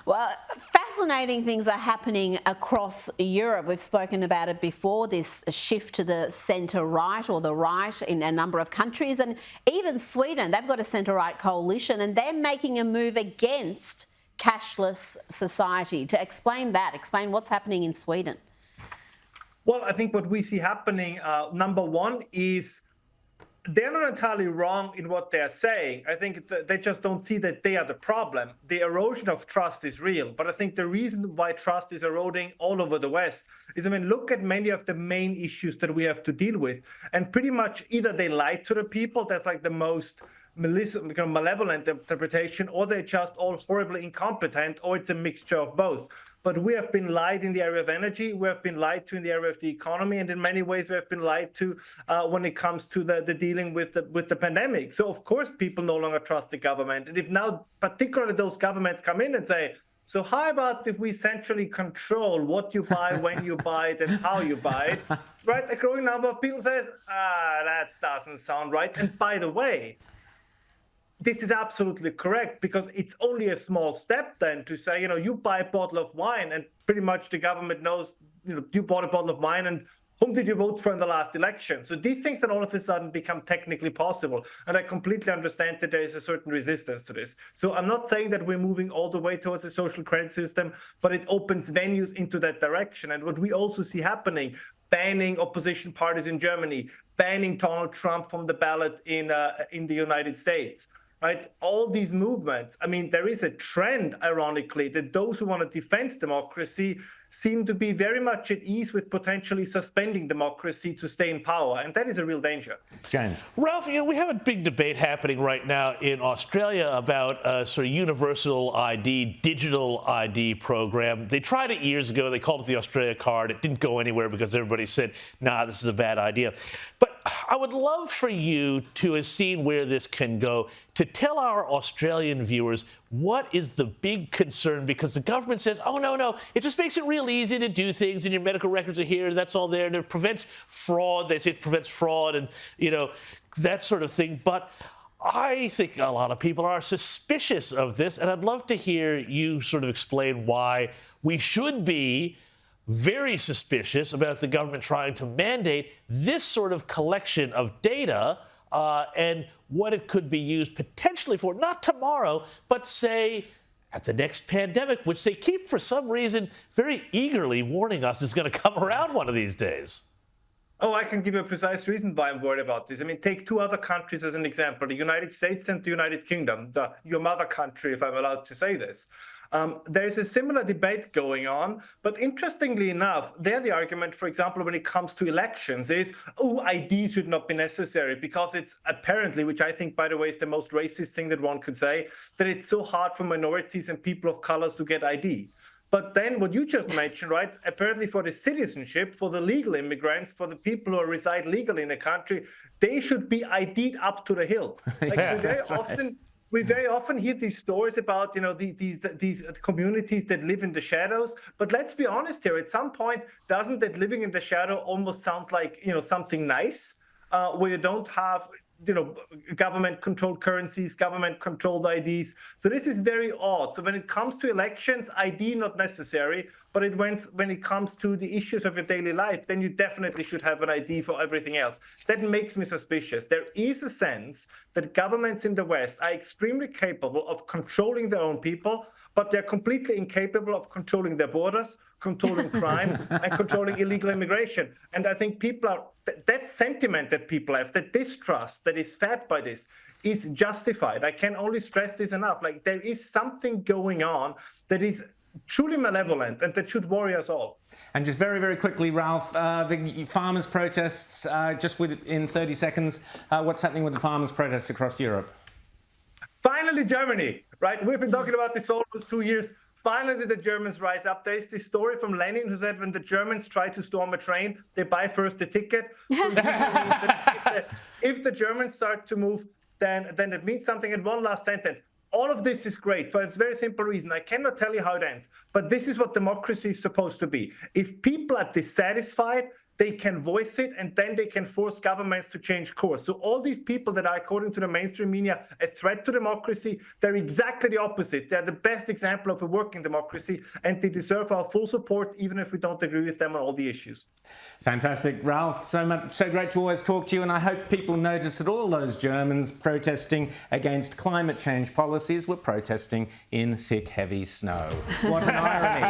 Well, fascinating things are happening across Europe. We've spoken about it before, this shift to the centre-right or the right in a number of countries. And even Sweden, they've got a centre-right coalition and they're making a move against cashless society. To explain what's happening in Sweden. Well, I think what we see happening, number one, is they're not entirely wrong in what they're saying. I think they just don't see that they are the problem. The erosion of trust is real. But I think the reason why trust is eroding all over the West is, look at many of the main issues that we have to deal with. And pretty much either they lied to the people, that's like the most malevolent interpretation, or they're just all horribly incompetent, or it's a mixture of both. But we have been lied in the area of energy, we have been lied to in the area of the economy, and in many ways we have been lied to when it comes to the dealing with the pandemic. So of course people no longer trust the government. And if now particularly those governments come in and say, so how about if we centrally control what you buy, when you buy it, and how you buy it, right? A growing number of people says, that doesn't sound right. And by the way, this is absolutely correct, because it's only a small step then to say, you buy a bottle of wine and pretty much the government knows, you bought a bottle of wine and whom did you vote for in the last election? So these things then all of a sudden become technically possible. And I completely understand that there is a certain resistance to this. So I'm not saying that we're moving all the way towards a social credit system, but it opens venues into that direction. And what we also see happening, banning opposition parties in Germany, banning Donald Trump from the ballot in the United States. Right, all these movements. There is a trend, ironically, that those who want to defend democracy seem to be very much at ease with potentially suspending democracy to stay in power, and that is a real danger. James. Ralph, we have a big debate happening right now in Australia about a sort of universal ID, digital ID program. They tried it years ago. They called it the Australia card. It didn't go anywhere because everybody said, nah, this is a bad idea. But I would love for you to have seen where this can go, to tell our Australian viewers what is the big concern, because the government says, oh, no, it just makes it real easy to do things and your medical records are here, that's all there, and it prevents fraud. They say it prevents fraud and, that sort of thing. But I think a lot of people are suspicious of this, and I'd love to hear you sort of explain why we should be very suspicious about the government trying to mandate this sort of collection of data and what it could be used potentially for, not tomorrow, but say at the next pandemic, which they keep for some reason very eagerly warning us is going to come around one of these days. Oh, I can give you a precise reason why I'm worried about this. Take two other countries as an example, the United States and the United Kingdom, your mother country, if I'm allowed to say this. There's a similar debate going on, but interestingly enough, there the argument, for example, when it comes to elections is, ID should not be necessary because it's apparently, which I think, by the way, is the most racist thing that one could say, that it's so hard for minorities and people of colors to get ID. But then what you just mentioned, right, apparently for the citizenship, for the legal immigrants, for the people who reside legally in a country, they should be ID'd up to the hill. Yes, we very often hear these stories about, these communities that live in the shadows. But let's be honest here. At some point, doesn't that living in the shadow almost sounds like, something nice, where you don't have, government-controlled currencies, government-controlled IDs. So this is very odd. So when it comes to elections, ID not necessary. But when it comes to the issues of your daily life, then you definitely should have an ID for everything else. That makes me suspicious. There is a sense that governments in the West are extremely capable of controlling their own people, but they're completely incapable of controlling their borders, controlling crime, and controlling illegal immigration. And I think that sentiment that people have, that distrust that is fed by this, is justified. I can only stress this enough. There is something going on that is truly malevolent and that should worry us all. And just very, very quickly, Ralph, the farmers' protests, in 30 seconds, what's happening with the farmers' protests across Europe? Finally, Germany, right? We've been talking about this for almost 2 years. Finally, the Germans rise up. There is this story from Lenin who said when the Germans try to storm a train, they buy first the ticket. So if the Germans start to move, then it means something. And one last sentence. All of this is great for a very simple reason. I cannot tell you how it ends, but this is what democracy is supposed to be. If people are dissatisfied, they can voice it, and then they can force governments to change course. So all these people that are, according to the mainstream media, a threat to democracy, they're exactly the opposite. They're the best example of a working democracy, and they deserve our full support, even if we don't agree with them on all the issues. Fantastic, Ralph. So great to always talk to you, and I hope people notice that all those Germans protesting against climate change policies were protesting in thick, heavy snow. What an irony.